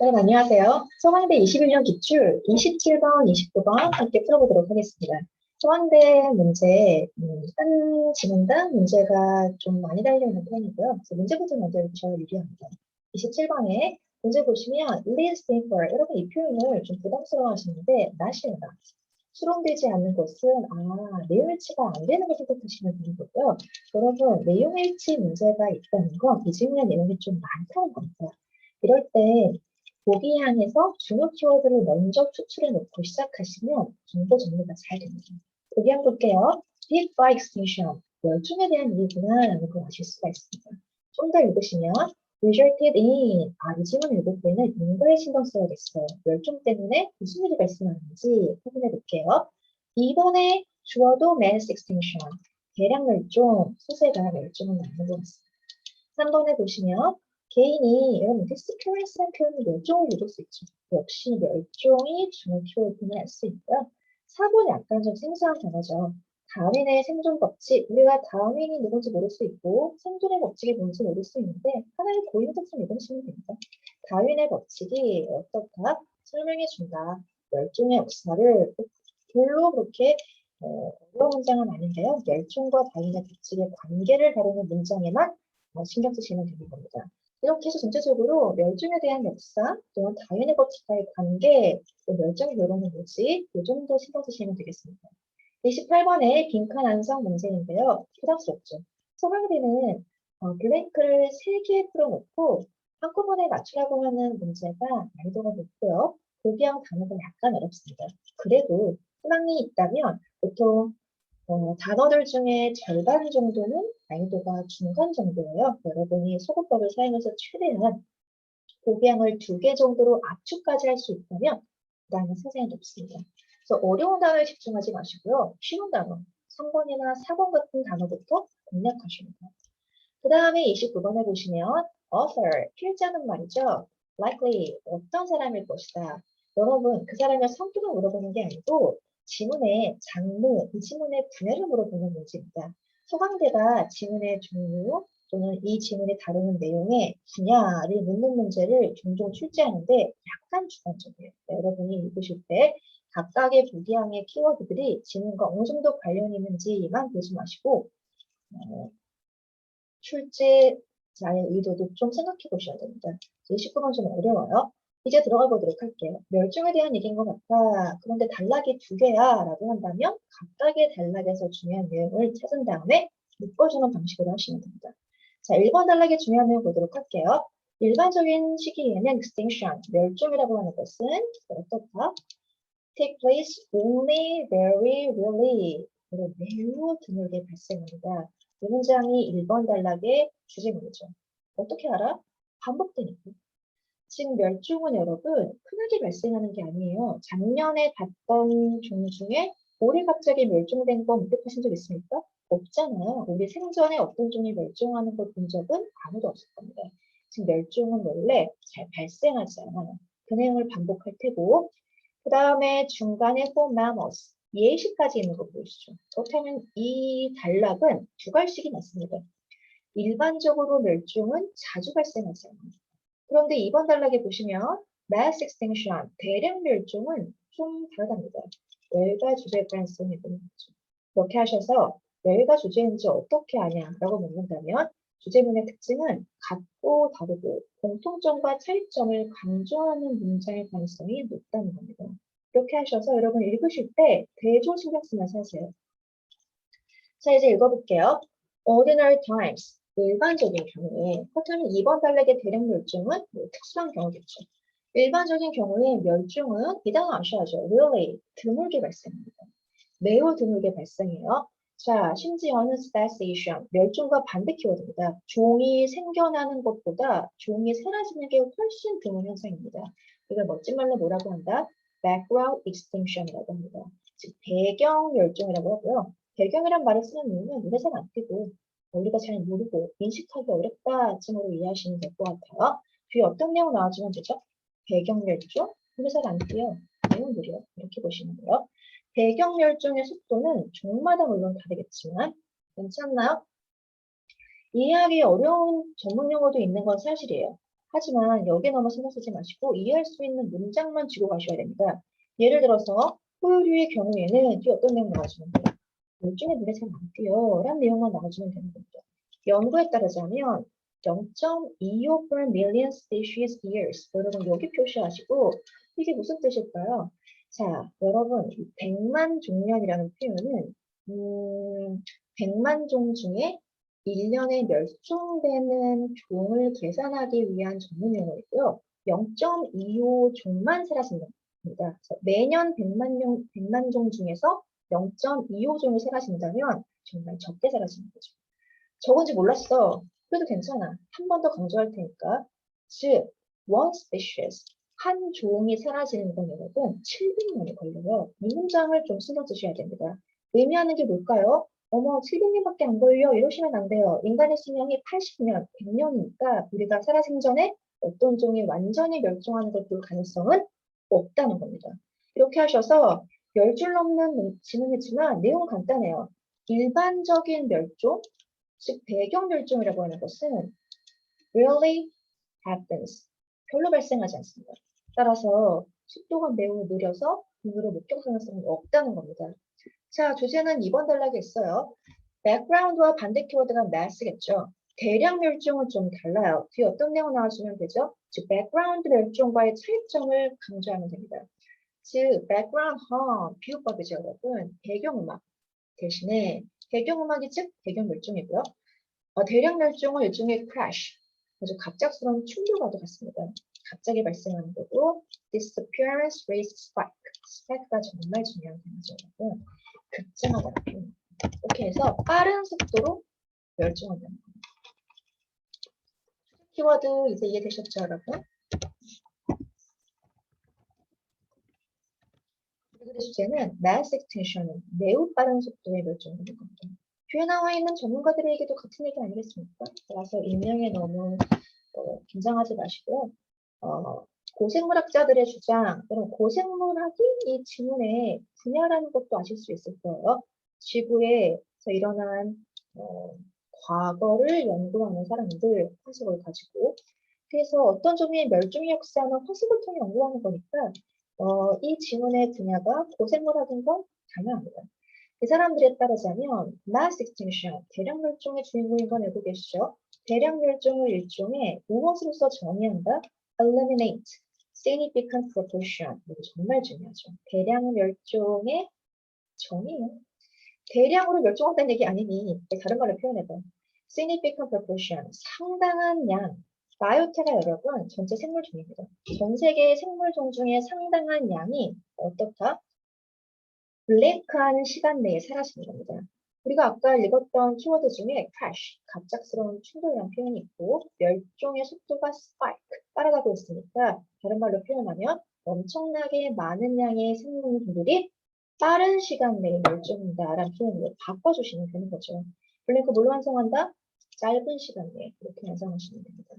여러분 안녕하세요. 서강대 21년 기출 27번, 29번 함께 풀어보도록 하겠습니다. 서강대 문제 한 지문당 문제가 좀 많이 달려있는 편이고요. 그래서 문제부터 먼저 저를 유리합니다. 27번에 문제 보시면 least paper 여러분 이 표현을 좀 부담스러워 하시는데 나시다. 수록되지 않는 것은 내용 일치가 안 되는 것을 뜻하시면 되는 거고요. 여러분 내용 일치 문제가 있다는 건 이 질문의 내용이 좀 많다는 겁니다. 이럴 때 보기 항에서 중요 키워드를 먼저 추출해 놓고 시작하시면 정보 정리가 잘 됩니다. 보기 항 볼게요. Big by extinction. 멸종에 대한 얘기구나 라는 걸 아실 수가 있습니다. 좀 더 읽으시면 resulted in. 이 질문 읽을 때는 인과에 신경 써야겠어요. 멸종 때문에 무슨 일이 발생하는지 확인해 볼게요. 2번에 주어도 mass extinction. 대량 멸종, 수세가 멸종은 맞는 것 같습니다. 3번에 보시면 개인이 여러분 disappearance라는 표현을 멸종을 읽을 수 있죠. 역시 멸종이 중요 키워드를 할 수 있고요. 4번이 약간 좀 생소한 단어죠. 다윈의 생존 법칙, 우리가 다윈이 누군지 모를 수 있고 생존의 법칙이 뭔지 모를 수 있는데 하나의 고유 특성 읽으시면 됩니다. 다윈의 법칙이 어떻다 설명해준다. 멸종의 역사를 별로 그렇게 어려운 문장은 아닌데요. 멸종과 다윈의 법칙의 관계를 다루는 문장에만 신경 쓰시면 되는 겁니다. 이렇게 해서 전체적으로 멸종에 대한 역사 또는 다윈의 법칙과의 관계, 또 멸종의 결론은 뭐지? 이 정도 신경 쓰시면 되겠습니다. 28번에 빈칸 완성 문제인데요. 부담스럽죠. 서강대는 블랭크를 3개 풀어놓고 한꺼번에 맞추라고 하는 문제가 난이도가 높고요. 보기형 단어가 약간 어렵습니다. 그래도 희망이 있다면 보통 단어들 중에 절반 정도는 난이도가 중간 정도예요. 여러분이 소거법을 사용해서 최대한 보기형을 2개 정도로 압축까지 할 수 있다면 부담이 상당히 높습니다. 그래서 어려운 단어에 집중하지 마시고요. 쉬운 단어, 3번이나 4번 같은 단어부터 공략하시면 돼요. 그 다음에 29번에 보시면 author, 필자는 말이죠. likely, 어떤 사람일 것이다. 여러분, 그 사람의 성격을 물어보는 게 아니고 지문의 장르, 이 지문의 분야를 물어보는 문제입니다. 서강대가 지문의 종류 또는 이 지문이 다루는 내용의 분야를 묻는 문제를 종종 출제하는데 약간 주관적이에요. 여러분이 읽으실 때 각각의 보기형의 키워드들이 지문과 어느 정도 관련이 있는지만 보지 마시고 출제자의 의도도 좀 생각해 보셔야 됩니다. 29번 좀 어려워요. 이제 들어가 보도록 할게요. 멸종에 대한 얘기인 것 같아. 그런데 단락이 2개야 라고 한다면 각각의 단락에서 중요한 내용을 찾은 다음에 묶어주는 방식으로 하시면 됩니다. 자, 1번 단락의 중요한 내용 보도록 할게요. 일반적인 시기에는 extinction, 멸종이라고 하는 것은 어떻다? take place only very rarely. 매우 드물게 발생합니다. 이 문장이 1번 단락의 주제문이죠. 어떻게 알아? 반복되니까. 지금 멸종은 여러분 흔하게 발생하는 게 아니에요. 작년에 봤던 종 중에 올해 갑자기 멸종된 거 목격하신 적 있습니까? 없잖아요. 우리 생전에 어떤 종이 멸종하는 걸 본 적은 아무도 없을 겁니다. 지금 멸종은 원래 잘 발생하지 않아요. 그 내용을 반복할 테고 그 다음에 중간에 for mammals, 예시까지 있는 거 보이시죠? 그렇다면 이 단락은 2갈씩이 맞습니다. 일반적으로 멸종은 자주 발생하지 않아요. 그런데 2번 단락에 보시면 mass extinction, 대량 멸종은 좀 다르답니다. 멸가 주제일 가능성이 있는 거죠. 그렇게 하셔서 멸가 주제인지 어떻게 아냐라고 묻는다면 주제문의 특징은 같고 다르고 공통점과 차이점을 강조하는 문장일 가능성이 높다는 겁니다. 이렇게 하셔서 여러분 읽으실 때 대조 신경 쓰면서 하세요. 자, 이제 읽어볼게요. Ordinary times, 일반적인 경우에, 그렇다면 2번 단락의 대량 멸종은 특수한 경우겠죠. 일반적인 경우에 멸종은 이 단어 아셔야죠. Really, 드물게 발생합니다. 매우 드물게 발생해요. 자, 심지어는 cessation, 멸종과 반대 키워드입니다. 종이 생겨나는 것보다 종이 사라지는 게 훨씬 드문 현상입니다. 이걸 멋진 말로 뭐라고 한다? background extinction이라고 합니다. 즉, 배경 멸종이라고 하고요. 배경이란 말을 쓰는 이유는 눈에 잘 안 띄고 우리가 잘 모르고 인식하기 어렵다 쯤으로 이해하시면 될 것 같아요. 뒤에 어떤 내용 나와주면 되죠? 배경 멸종? 눈에 잘 안 띄요. 내용 느려. 이렇게 보시면 돼요. 배경 멸종의 속도는 종마다 물론 다르겠지만 괜찮나요? 이해하기 어려운 전문 용어도 있는 건 사실이에요. 하지만 여기에 너무 신경 쓰지 마시고 이해할 수 있는 문장만 쥐고 가셔야 됩니다. 예를 들어서 포유류의 경우에는 뒤에 어떤 내용 나와주면 돼요? 요즘에 눈에 잘 안 띄요. 라는 내용만 나와주면 되는 거죠. 연구에 따르자면 0.25 per million species years. 여러분 여기 표시하시고 이게 무슨 뜻일까요? 자, 여러분 100만 종년이라는 표현은 100만 종 중에 1년에 멸종되는 종을 계산하기 위한 전문 용어이고요. 0.25 종만 사라진답니다. 그래서 매년 100만 종 중에서 0.25 종이 사라진다면 정말 적게 사라지는 거죠. 적은지 몰랐어. 그래도 괜찮아. 한 번 더 강조할 테니까. 즉, one species, 한 종이 사라지는 건 여러분 700년이 걸려요. 이 문장을 좀 신경 쓰셔야 됩니다. 의미하는 게 뭘까요? 어머, 700년밖에 안 걸려. 이러시면 안 돼요. 인간의 수명이 80년, 100년이니까 우리가 살아생전에 어떤 종이 완전히 멸종하는 걸 볼 가능성은 없다는 겁니다. 이렇게 하셔서 10줄 넘는 지문이지만 내용은 간단해요. 일반적인 멸종, 즉 배경 멸종이라고 하는 것은 rarely happens. 별로 발생하지 않습니다. 따라서 속도가 매우 느려서 눈으로 목격 가능성이 없다는 겁니다. 자, 주제는 2번 단락에 있어요. background와 반대 키워드가 mass겠죠. 대량 멸종은 좀 달라요. 뒤에 어떤 내용 나와주면 되죠? 즉, background 멸종과의 차이점을 강조하면 됩니다. 즉, background 비유법이죠, 여러분. 배경음악 대신에 배경음악이 즉 배경 멸종이고요. 대량 멸종은 일종의 crash, 아주 갑작스러운 충돌과도 같습니다. 갑자기 발생하는 거고, disappearance rate spike, spike가 정말 중요한 단어죠, 여러분. 급증하다는 표현. 이렇게 해서 빠른 속도로 멸종한다는 겁니다. 키워드 이제 이해되셨죠, 여러분? 그리고 주제는 mass extinction은 매우 빠른 속도의 멸종되는 겁니다. 뒤에 나와 있는 전문가들에게도 같은 얘기 아니겠습니까? 따라서 인명에 너무 긴장하지 마시고요. 고생물학자들의 주장, 또는 고생물학이 이 지문의 분야라는 것도 아실 수 있을 거예요. 지구에서 일어난 과거를 연구하는 사람들, 화석을 가지고 그래서 어떤 종의 멸종의 역사는 화석을 통해 연구하는 거니까 이 지문의 분야가 고생물학인 건 당연합니다. 이 사람들에 따르자면 mass extinction, 대량 멸종의 주인공인 건 알고 계시죠? 대량 멸종을 일종의 무엇으로서 정의한다? eliminate, significant proportion. 이거 정말 중요하죠. 대량 멸종의 정의요. 대량으로 멸종한다는 얘기 아니니 다른 말로 표현해봐. significant proportion, 상당한 양. 바이오테가 여러분 전체 생물종입니다. 전 세계의 생물종 중에 상당한 양이 어떻다? 블랭크한 시간 내에 사라지는 겁니다. 우리가 아까 읽었던 키워드 중에 crash, 갑작스러운 충돌이라는 표현이 있고 멸종의 속도가 spike, 따라가고 있으니까 다른 말로 표현하면 엄청나게 많은 양의 생물들이 빠른 시간 내에 멸종한다라는 표현으로 바꿔주시면 되는 거죠. 블랭크 뭘로 완성한다? 짧은 시간 내에 이렇게 완성하시면 됩니다.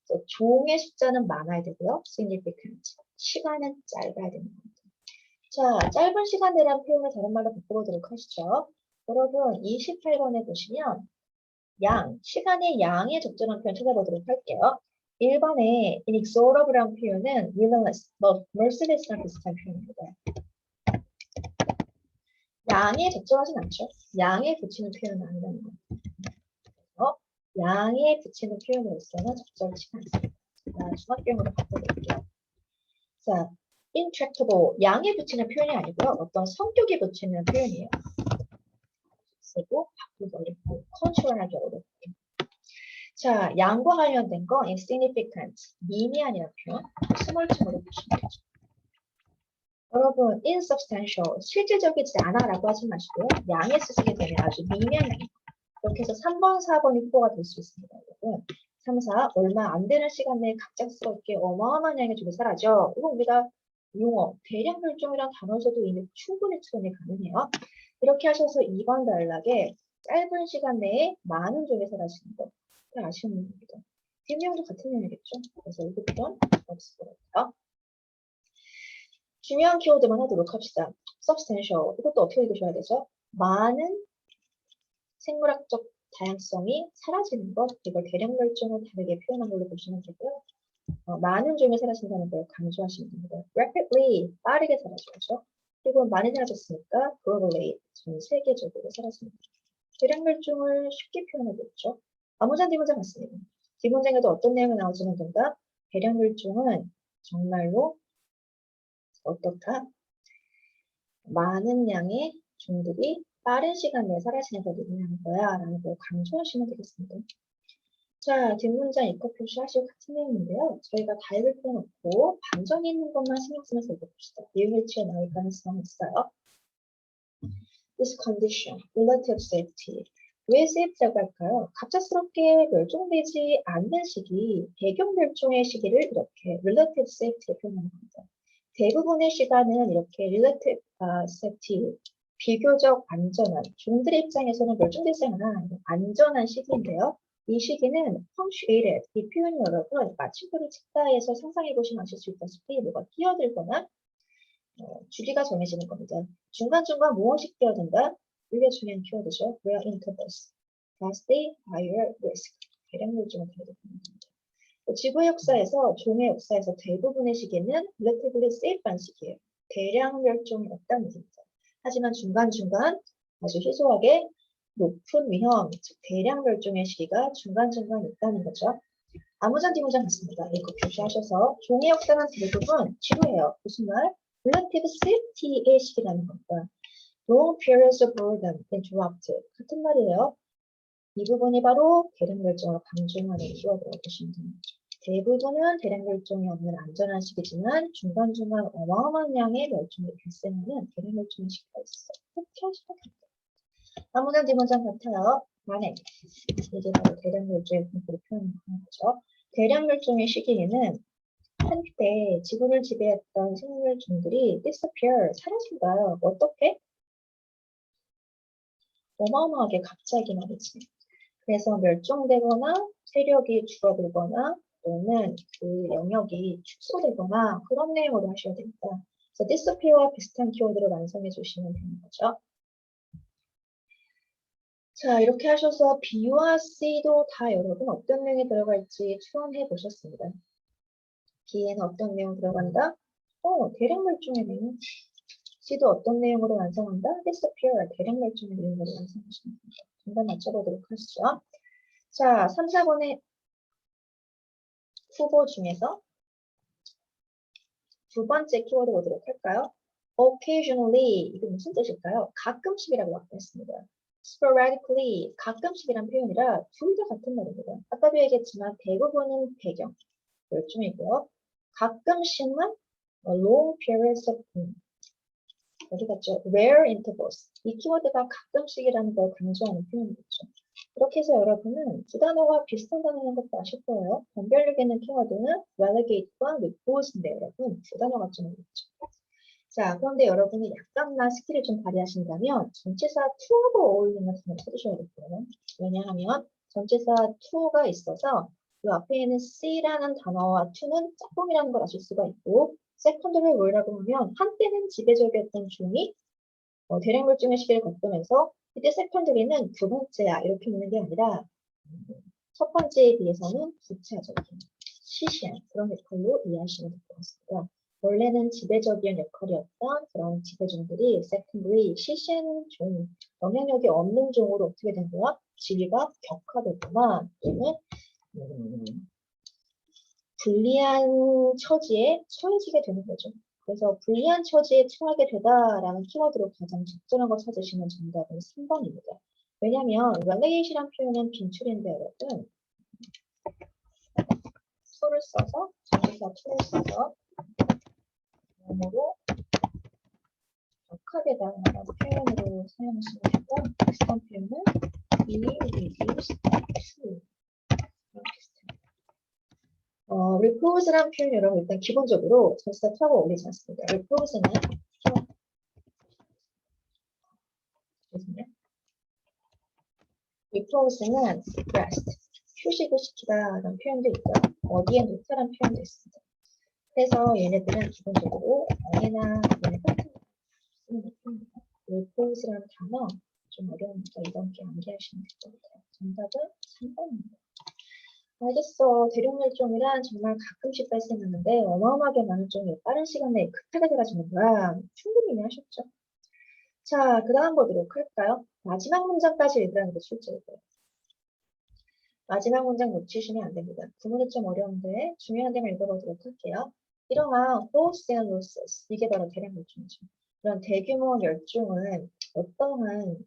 그래서 종의 숫자는 많아야 되고요. significant, 시간은 짧아야 되는 겁니다. 자, 짧은 시간 내란 표현을 다른 말로 바꿔보도록 하시죠. 여러분, 28번에 보시면 양, 시간의 양에 적절한 표현 찾아보도록 할게요. 1번에 inexorable라는 표현은 relentless, merciless랑 비슷한 표현입니다. 양에 적절하진 않죠. 양에 붙이는 표현은 아니라는 거예요. 그래서 양에 붙이는 표현으로서는 적절치가 않습니다. 자, 중학교용으로 바꿔볼게요. 자, intractable, 양에 붙이는 표현이 아니고요. 어떤 성격에 붙이는 표현이에요. 쓰고 바꾸기 어렵고 컨트롤하기 어렵고. 자, 양과 관련된 거 insignificant, 미미한이라는 표현, 스몰층으로 보시면 되죠. 여러분, insubstantial, 실질적이지 않아라고 하지 마시고요. 양에 쓰시게 되면 아주 미미한 양. 이렇게 해서 3번, 4번이 후보가 될 수 있습니다. 여러분. 3, 4, 얼마 안 되는 시간 내에 갑작스럽게 어마어마한 양의 종이 사라져. 이거 우리가 용어, 대량 멸종이라는 단어에서도 이미 충분히 추론이 가능해요. 이렇게 하셔서 2번 단락에 짧은 시간 내에 많은 종이 사라지는 거. 아쉬운 문제입니다. 뒷내용도 같은 내용이겠죠? 그래서 이것도 없을거예요. 중요한 키워드만 하도록 합시다. substantial. 이것도 어떻게 읽으셔야 되죠? 많은 생물학적 다양성이 사라지는 것, 이걸 대량멸종을 다르게 표현한 걸로 보시면 되고요. 많은 종이 사라진다는 걸 강조하시면 됩니다. rapidly, 빠르게 사라져죠. 그리고 많이 사라졌으니까 globally, 전 세계적으로 사라집니다. 대량멸종을 쉽게 표현해보죠. 아무자 D문장 같습니다. D문장에도 어떤 내용이 나오지는 된다. 대량멸종은 정말로 어떻다? 많은 양의 종들이 빠른 시간 내에 사라지는 걸 의미하는 거야 라는 걸 강조하시면 되겠습니다. 자, 뒷문장 이컷 표시하시고 같은 내용인데요. 저희가 다 읽을 필요는 없고 반전이 있는 것만 신경 쓰면서 읽어봅시다. 내용이 튀어나올 가능성이 있어요. This condition, relative safety. 왜 safety라고 할까요? 갑작스럽게 멸종되지 않는 시기, 배경 멸종의 시기를 이렇게 relative safety로 표현하는 겁니다. 대부분의 시간은 이렇게 relative safety, 비교적 안전한, 종들의 입장에서는 멸종되지 않은 안전한 시기인데요. 이 시기는 punctuated, 이 표현이 여러분 마침표를 찍다에서 상상해 보시면 아실 수 있다시피 뭐가 끼어들거나 주기가 정해지는 겁니다. 중간중간 무엇이 끼어든다? 이게 중요한 키워드죠. Where intervals, vastly higher risk, 대량멸종을 다루겠습니다. 지구의 역사에서, 종의 역사에서 대부분의 시기는 relatively safe한 시기예요. 대량멸종이 없다는 얘기입니다. 하지만 중간중간 아주 희소하게 높은 위험, 즉 대량멸종의 시기가 중간중간 있다는 거죠. 아무전 뒤문장 같습니다. 이거 표시하셔서 종의 역사는 대부분 지루해요. 무슨 말? relative safety의 시기라는 겁니다. long periods of boredom, interrupted. 같은 말이에요. 이 부분이 바로 대량멸종을 방증하는 키워드라고 보시면 됩니다. 대부분은 대량멸종이 없는 안전한 시기지만 중간중간 어마어마한 양의 멸종이 발생하는 대량멸종의 시기가 있어요. 그렇게 하시면 됩니다. 아무나 뒤문장 같아요. 만약 이게 바로 대량멸종의 분포를 표현하는 거죠. 대량멸종의 시기에는 한때 지구를 지배했던 생물종들이 disappear, 사라진다. 어떻게? 어마어마하게 갑자기 말이지. 그래서 멸종되거나 세력이 줄어들거나 또는 그 영역이 축소되거나 그런 내용으로 하셔야 됩니다. 그래서 disappear와 비슷한 키워드로 완성해 주시면 되는 거죠. 자, 이렇게 하셔서 B와 C도 다 여러분 어떤 내용이 들어갈지 추론해 보셨습니다. B에는 어떤 내용 들어간다? 대량멸종의 내용. C도 어떤 내용으로 완성한다? disappear, 대량멸종의 내용으로 완성하시면 됩니다. 정답 맞춰보도록 하시죠. 자, 3, 4번의 후보 중에서 두 번째 키워드 보도록 할까요? occasionally, 이게 무슨 뜻일까요? 가끔씩이라고 나타냈습니다. sporadically, 가끔씩이란 표현이라 둘 다 같은 말입니다. 아까도 얘기했지만 대부분은 배경, 멸종이고요. 가끔씩만 long periods of 어디 갔죠? rare intervals. 이 키워드가 가끔씩이라는 걸 강조하는 표현이겠죠. 이렇게 해서 여러분은 두 단어가 비슷한 단어인 것도 아실 거예요. 변별력 있는 키워드는 relegate와 repose인데 여러분 두 단어가 좀 있죠. 자, 그런데 여러분이 약간만 스킬을 좀 발휘하신다면 전치사 to하고 어울리는 단어를 써주셔야겠고요. 왜냐하면 전치사 to가 있어서 그 앞에 있는 C라는 단어와 to는 짝꿍이라는 걸 아실 수가 있고 secondary word라고 하면 한때는 지배적이었던 종이 대량멸종의 시기를 겪으면서 이때 secondary는 두 번째야 이렇게 있는 게 아니라 첫 번째에 비해서는 부차적인 시시한 그런 역할로 이해하시면 될 것 같습니다. 원래는 지배적인 역할이었던 그런 지배종들이 secondary, 시시한 종, 영향력이 없는 종으로 어떻게 된 거야? 지위가 격화되거나 또는 불리한 처지에 처해지게 되는 거죠. 그래서 불리한 처지에 처하게 되다라는 키워드로 가장 적절한 걸 찾으시면 정답은 3번입니다. 왜냐하면 relegate이란 표현은 빈출인데 여러분 to를 써서 전치사 to를 써서 영어로 격하게다라는 표현으로 사용하시면 되고 비슷한 표현은 be reduced to repose란 표현 여러분 일단 기본적으로 전치사 to하고 어울리지 않습니다. repose는 repose는 rest, 휴식을 시키다라는 표현도 있고요. 어디에 놓다라는 표현도 있습니다. 그래서 얘네들은 기본적으로 어디나 얘네 같은 쓰는 표현입니다. repose라는 단어 좀 어려우니까 이번 게 암기하시면 될 것 같아요. 정답은 3번입니다. 알겠어. 대륙멸종이란 정말 가끔씩 발생하는데 어마어마하게 많은 종이 빠른 시간 내에 급하게 사라지는 거야. 충분히 이해하셨죠? 자, 그 다음 보도록 할까요? 마지막 문장까지 읽으라는 게 출제고요. 마지막 문장 놓치시면 안 됩니다. 구문이 좀 어려운데 중요한 데만 읽어보도록 할게요. 이러한 wholesale losses, 이게 바로 대량 멸종이죠. 그런 대규모 멸종은 어떠한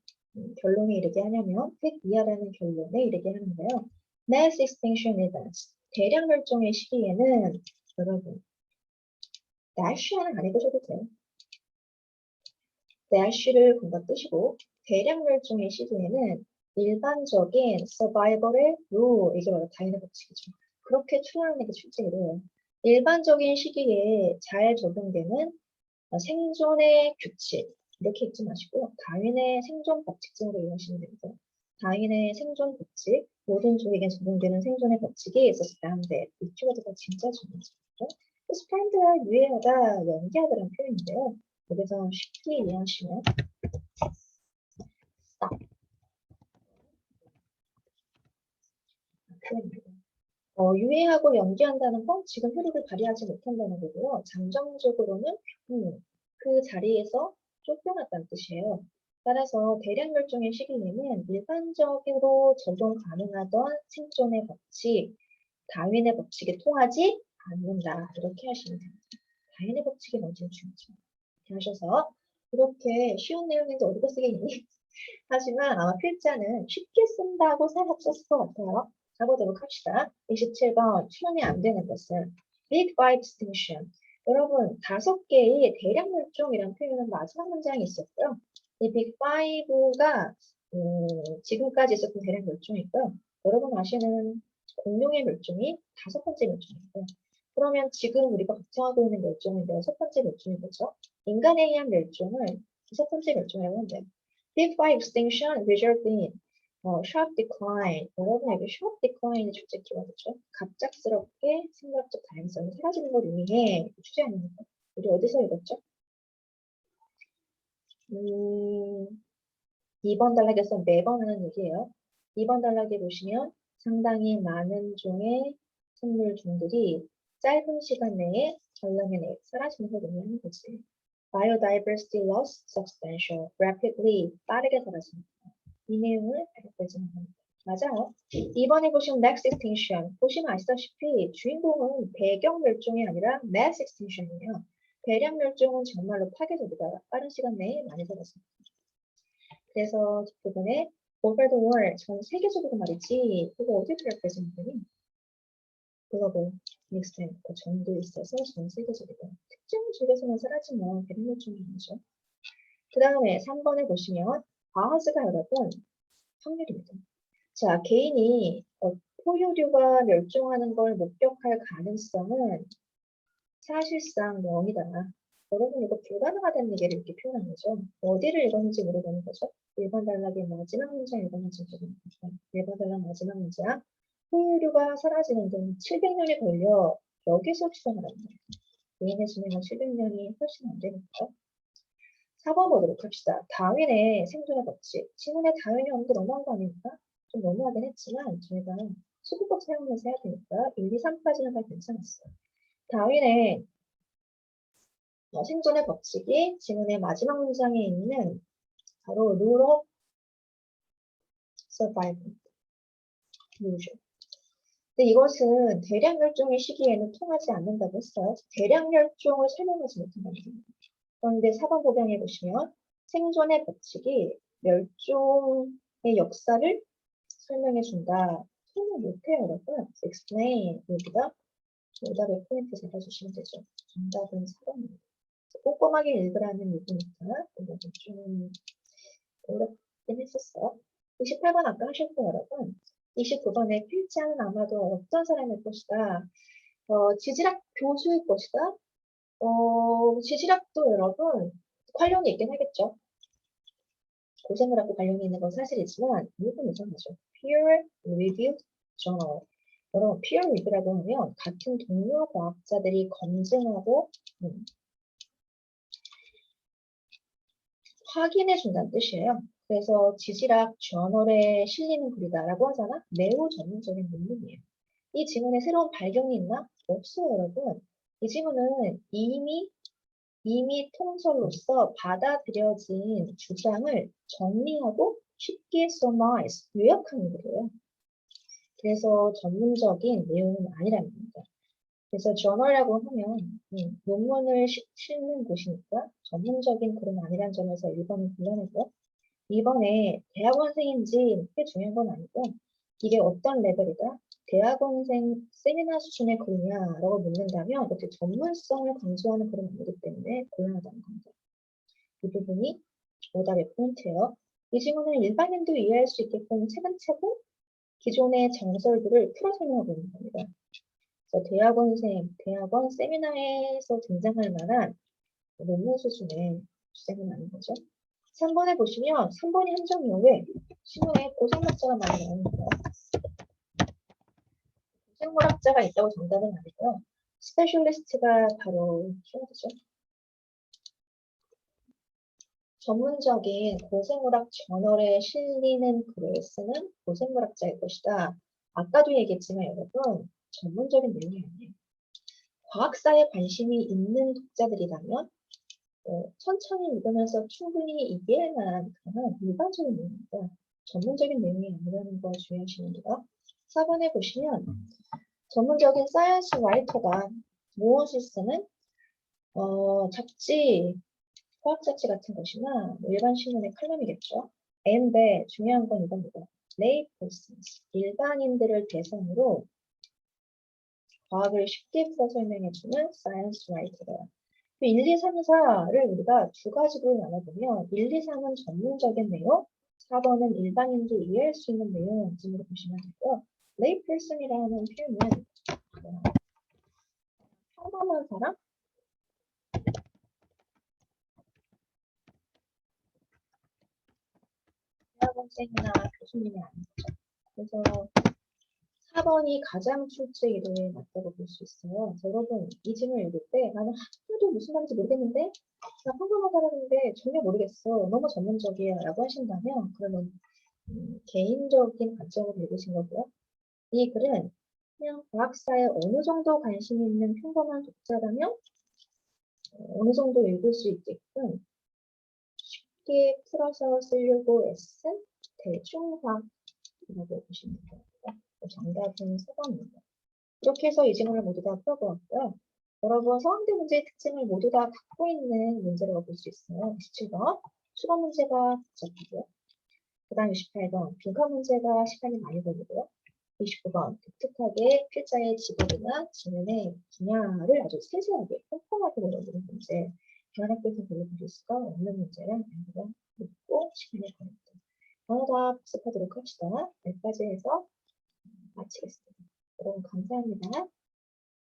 결론에 이르게 하냐면 획 이하라는 결론에 이르게 하는데요. Mass extinction events, 대량 멸종의 시기에는 여러분 날씨는 안 읽으셔도 돼요. 날씨를 금방 뜨시고 대량 멸종의 시기에는 일반적인 서바이벌의 루, 이게 바로 다윈의 법칙이죠. 그렇게 추론하는 게 실제로 일반적인 시기에 잘 적용되는 생존의 규칙, 이렇게 읽지 마시고 다윈의 생존 법칙적으로 이해하시면 됩니다. 다윈의 생존 법칙, 모든 조에게 적용되는 생존의 법칙이 있었을 때인데 이 키워드가 진짜 중요하죠. 스탠드와 유해하다, 연기하다라는 표현인데요. 여기서 쉽게 이해하시면 표현입니다. 유예하고 연기한다는 건 지금 효력을 발휘하지 못한다는 거고요. 잠정적으로는 그 자리에서 쫓겨났다는 뜻이에요. 따라서 대량 멸종의 시기에는 일반적으로 적용 가능하던 생존의 법칙, 다윈의 법칙에 통하지 않는다. 이렇게 하시면 됩니다. 다윈의 법칙이 뭔지 중요하죠. 이렇게 하셔서 이렇게 쉬운 내용인데 어디다 쓰겠니? 하지만 아마 필자는 쉽게 쓴다고 생각했을 것 같아요. 가보도록 합시다. 27번 추론이 안 되는 것은 Big Five Extinction. 여러분 5개의 대량 멸종이라는 표현은 마지막 문장에 있었고요. 이 Big Five가 지금까지 있었던 대량 멸종이고요. 여러분 아시는 공룡의 멸종이 5번째 멸종이고요. 그러면 지금 우리가 걱정하고 있는 멸종은 6번째 멸종인 거죠. 인간에 의한 멸종을 5번째 멸종이라고 하는데 Big Five extinction result in sharp decline. 여러분 여기 sharp decline이 출제 키워드죠. 갑작스럽게 생물학적 다양성이 사라지는 걸 의미해. 주제 아닙니까? 우리 어디서 읽었죠? 2번 단락에서 매번 하는 얘기예요. 2번 단락에 보시면 상당히 많은 종의 생물 종들이 짧은 시간 내에 전람회 내에 사라지는 걸 의미하는 거지. Biodiversity loss substantial, rapidly, 빠르게 사라집니다. 이 내용을 알려드리는 겁니다. 맞아요. 이번에 보시면 mass extinction. 보시면 아시다시피 주인공은 배경 멸종이 아니라 mass extinction이에요. 대량 멸종은 정말로 파괴적이다. 빠른 시간 내에 많이 사라집니다. 그래서 뒷부분에 over the world, 전 세계적으로 말이지. 그거 어디서 represent 되니? 글로벌 믹스텐, 그 정도 있어서 전 세계적이다. 특정 지역에서만 사라지면 대량 멸종이 아니죠. 그 다음에 3번에 보시면 과하스가 여러분 확률입니다. 자, 개인이 포유류가 멸종하는 걸 목격할 가능성은 사실상 0이다. 여러분 이거 불가능하다는 얘기를 이렇게 표현한 거죠. 어디를 읽었는지 물어보는 거죠. 1번 단락의 마지막 문장 읽었는지 물어보는 거죠. 1번 단락 마지막 문장. 포유류가 사라지는 데는 700년이 걸려 여기서 추정을 합니다. 개인의 수명은 700년이 훨씬 안 되니까. 4번 보도록 합시다. 다윈의 생존의 법칙. 지문에 다윈이 없는 게 너무한 거 아닙니까? 좀 너무하긴 했지만 저희가 수급법 사용해서 해야 되니까 1, 2, 3까지는 다 괜찮았어요. 다윈의 생존의 법칙이 지문의 마지막 문장에 있는 바로 rule of survival. 룰이죠. 근데 이것은 대량 멸종의 시기에는 통하지 않는다고 했어요. 대량 멸종을 설명하지 못한다는 얘기입니다. 그런데 4번 보병에 보시면 생존의 법칙이 멸종의 역사를 설명해 준다. 설명 못해요, 여러분. explain 여기다 오답의 포인트 잡아주시면 되죠. 정답은 4번입니다. 꼼꼼하게 읽으라는 얘기니까 이거 좀 어렵긴 했었어요. 28번 아까 하셨고 여러분. 29번에 필자는 아마도 어떤 사람일 것이다. 지질학 교수일 것이다. 지질학도 여러분 관련이 있긴 하겠죠. 고생을 하고 관련이 있는 건 사실이지만 이건 이상하죠. Peer Reviewed Journal. 여러분 peer review라고 하면 같은 동료 과학자들이 검증하고 확인해 준다는 뜻이에요. 그래서 지질학 저널에 실리는 글이다라고 하잖아. 매우 전문적인 논문이에요. 이 지문에 새로운 발견이 있나? 없어요, 여러분. 이 지문은 이미 통설로서 받아들여진 주장을 정리하고 쉽게 summarize, 요약하는 거예요. 그래서 전문적인 내용은 아니라는 겁니다. 그래서 저널이라고 하면 논문을 실는 곳이니까 전문적인 글은 아니라는 점에서 1번은 곤란하고요. 2번에 대학원생인지 꽤 중요한 건 아니고 이게 어떤 레벨이다? 대학원생 세미나 수준의 글이냐라고 묻는다면 이렇게 전문성을 강조하는 글은 아니기 때문에 곤란하다는 겁니다. 이 부분이 오답의 포인트예요. 이 질문은 일반인도 이해할 수 있게끔 차근차근 기존의 정설들을 풀어 설명하고 있는 겁니다. 그래서 대학원 세미나에서 등장할 만한 논문 수준의 주제는 아닌 거죠. 3번에 보시면 3번이 한정 이후에 신문에 고생학자가 많이 나옵니다. 고생물학자가 있다고 정답은 아니고요. 스페셜리스트가 바로 키워드죠. 전문적인 고생물학 저널에 실리는 글을 쓰는 고생물학자일 것이다. 아까도 얘기했지만 여러분, 전문적인 내용이 아니에요. 과학사에 관심이 있는 독자들이라면 천천히 읽으면서 충분히 이해할 만한 그런 일반적인 내용입니다. 전문적인 내용이 아니라는 거 주의하시는 게요. 4번에 보시면 전문적인 사이언스 라이터가 무엇을 쓰는 잡지, 과학 잡지 같은 것이나 일반 신문의 칼럼이겠죠. N데 중요한 건 이겁니다. lay persons, 일반인들을 대상으로 과학을 쉽게 풀어 설명해주는 사이언스 라이터다. 1, 2, 3, 4를 우리가 두 가지로 나눠보면 1, 2, 3은 전문적인 내용, 4번은 일반인도 이해할 수 있는 내용 등으로 보시면 되고요. lay person이라는 표현은 평범한 사람, 대학원생이나 교수님이 아닌 거죠. 그래서 4번이 가장 출제 이동에 맞다고 볼 수 있어요. 여러분, 이 질문 읽을 때 나는 하나도 무슨 말인지 모르겠는데 나 평범한 사람인데 전혀 모르겠어. 너무 전문적이야 라고 하신다면 그러면 개인적인 관점으로 읽으신 거고요. 이 글은 그냥 과학사에 어느 정도 관심이 있는 평범한 독자라면 어느 정도 읽을 수 있게끔 쉽게 풀어서 쓰려고 애쓴 대중화라고 보시면 돼요. 정답은 4번입니다. 이렇게 해서 이 질문을 모두 다 풀어보았고요. 여러분, 서강대 문제의 특징을 모두 다 갖고 있는 문제라고 볼 수 있어요. 27번, 수거 문제가 복잡하고요. 그 다음 28번, 빈칸 문제가 시간이 많이 걸리고요. 29번, 독특하게 필자의 직업이나 지문의 분야를 아주 세세하게 꼼꼼하게 물어보는 문제. 다른 학교에서 별로 보실 수가 없는 문제랑 난이도가 높고 시간이 걸립니다. 오늘 다 복습하도록 합시다. 여기까지 해서 마치겠습니다. 여러분 감사합니다.